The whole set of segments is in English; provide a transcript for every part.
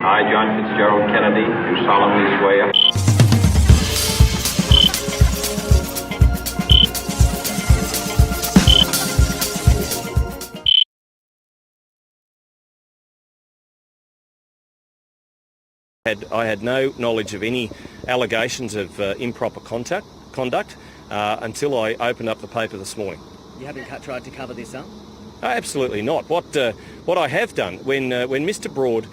I, John Fitzgerald Kennedy, do solemnly swear. I had no knowledge of any allegations of improper conduct until I opened up the paper this morning. You haven't tried to cover this up? Absolutely not. What I have done when Mr. Broad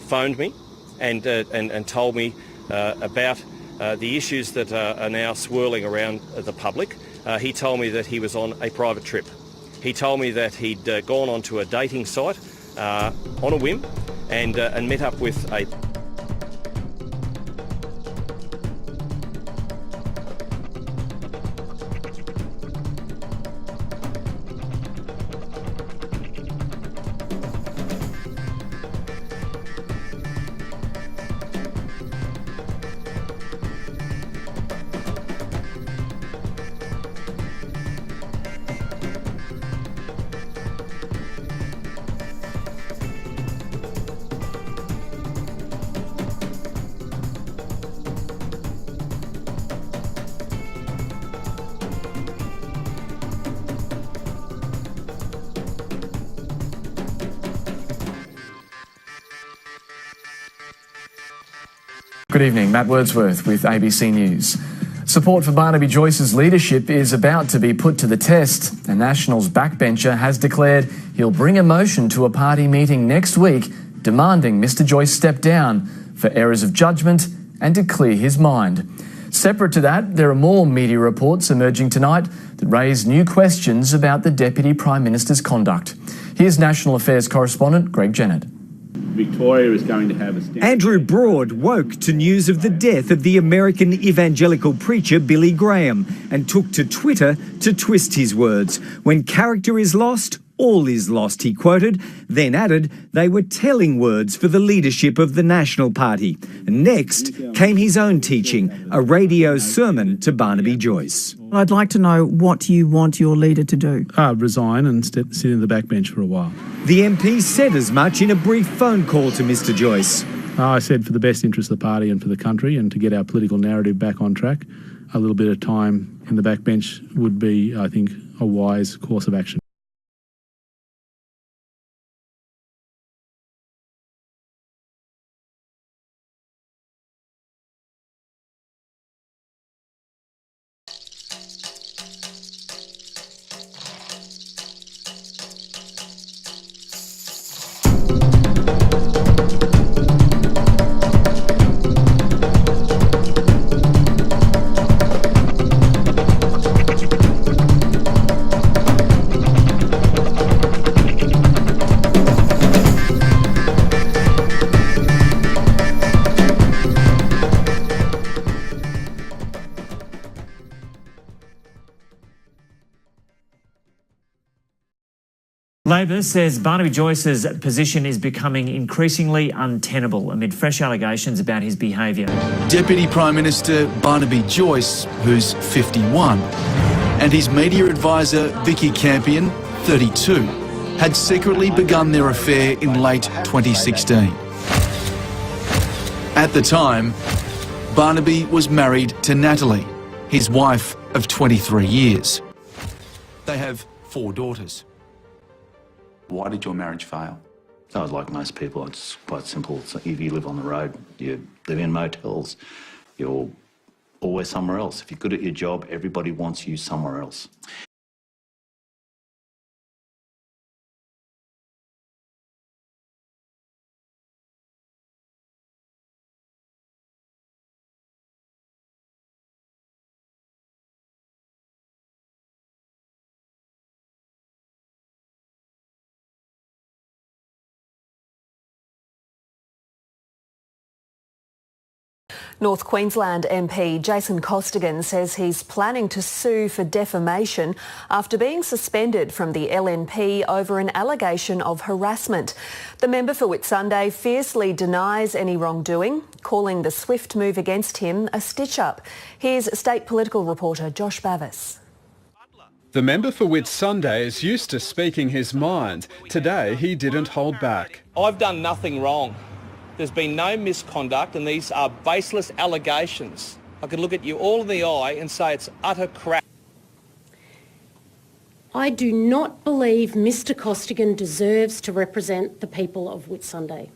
phoned me and told me about the issues that are now swirling around the public, he told me that he was on a private trip. He told me that he'd gone onto a dating site on a whim and met up with a... Good evening, Matt Wordsworth with ABC News. Support for Barnaby Joyce's leadership is about to be put to the test. A Nationals backbencher has declared he'll bring a motion to a party meeting next week demanding Mr Joyce step down for errors of judgment and to clear his mind. Separate to that, there are more media reports emerging tonight that raise new questions about the Deputy Prime Minister's conduct. Here's National Affairs correspondent Greg Jennett. Victoria is going to have a stand. Andrew Broad woke to news of the death of the American evangelical preacher Billy Graham and took to Twitter to twist his words. When character is lost, all is lost, he quoted, then added they were telling words for the leadership of the National Party. Next came his own teaching, a radio sermon to Barnaby Joyce. I'd like to know what you want your leader to do. Resign and sit in the backbench for a while. The MP said as much in a brief phone call to Mr Joyce. I said for the best interest of the party and for the country and to get our political narrative back on track, a little bit of time in the backbench would be, I think, a wise course of action. Labor says Barnaby Joyce's position is becoming increasingly untenable amid fresh allegations about his behaviour. Deputy Prime Minister Barnaby Joyce, who's 51, and his media advisor Vicky Campion, 32, had secretly begun their affair in late 2016. At the time, Barnaby was married to Natalie, his wife of 23 years. They have 4 daughters. Why did your marriage fail? I was like most people. It's quite simple. So if you live on the road, you live in motels, you're always somewhere else. If you're good at your job, everybody wants you somewhere else. North Queensland MP Jason Costigan says he's planning to sue for defamation after being suspended from the LNP over an allegation of harassment. The member for Whitsunday fiercely denies any wrongdoing, calling the swift move against him a stitch-up. Here's state political reporter Josh Bavis. The member for Whitsunday is used to speaking his mind. Today he didn't hold back. I've done nothing wrong. There's been no misconduct, and these are baseless allegations. I could look at you all in the eye and say it's utter crap. I do not believe Mr Costigan deserves to represent the people of Whitsunday.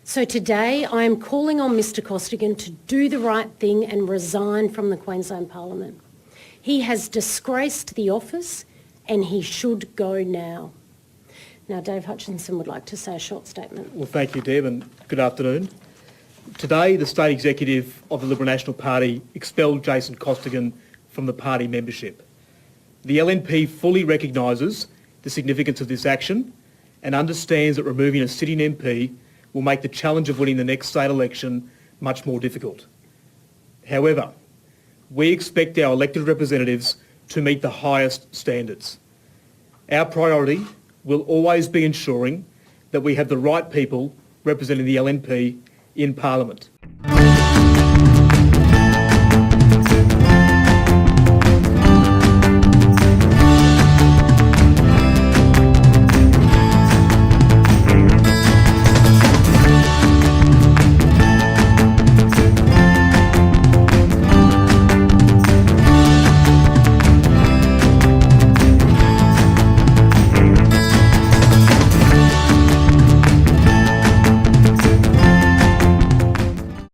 So today I am calling on Mr Costigan to do the right thing and resign from the Queensland Parliament. He has disgraced the office and he should go now. Now Dave Hutchinson would like to say a short statement. Well, thank you, Deb, and good afternoon. Today the State Executive of the Liberal National Party expelled Jason Costigan from the party membership. The LNP fully recognises the significance of this action and understands that removing a sitting MP will make the challenge of winning the next state election much more difficult. However, we expect our elected representatives to meet the highest standards. Our priority will always be ensuring that we have the right people representing the LNP in Parliament.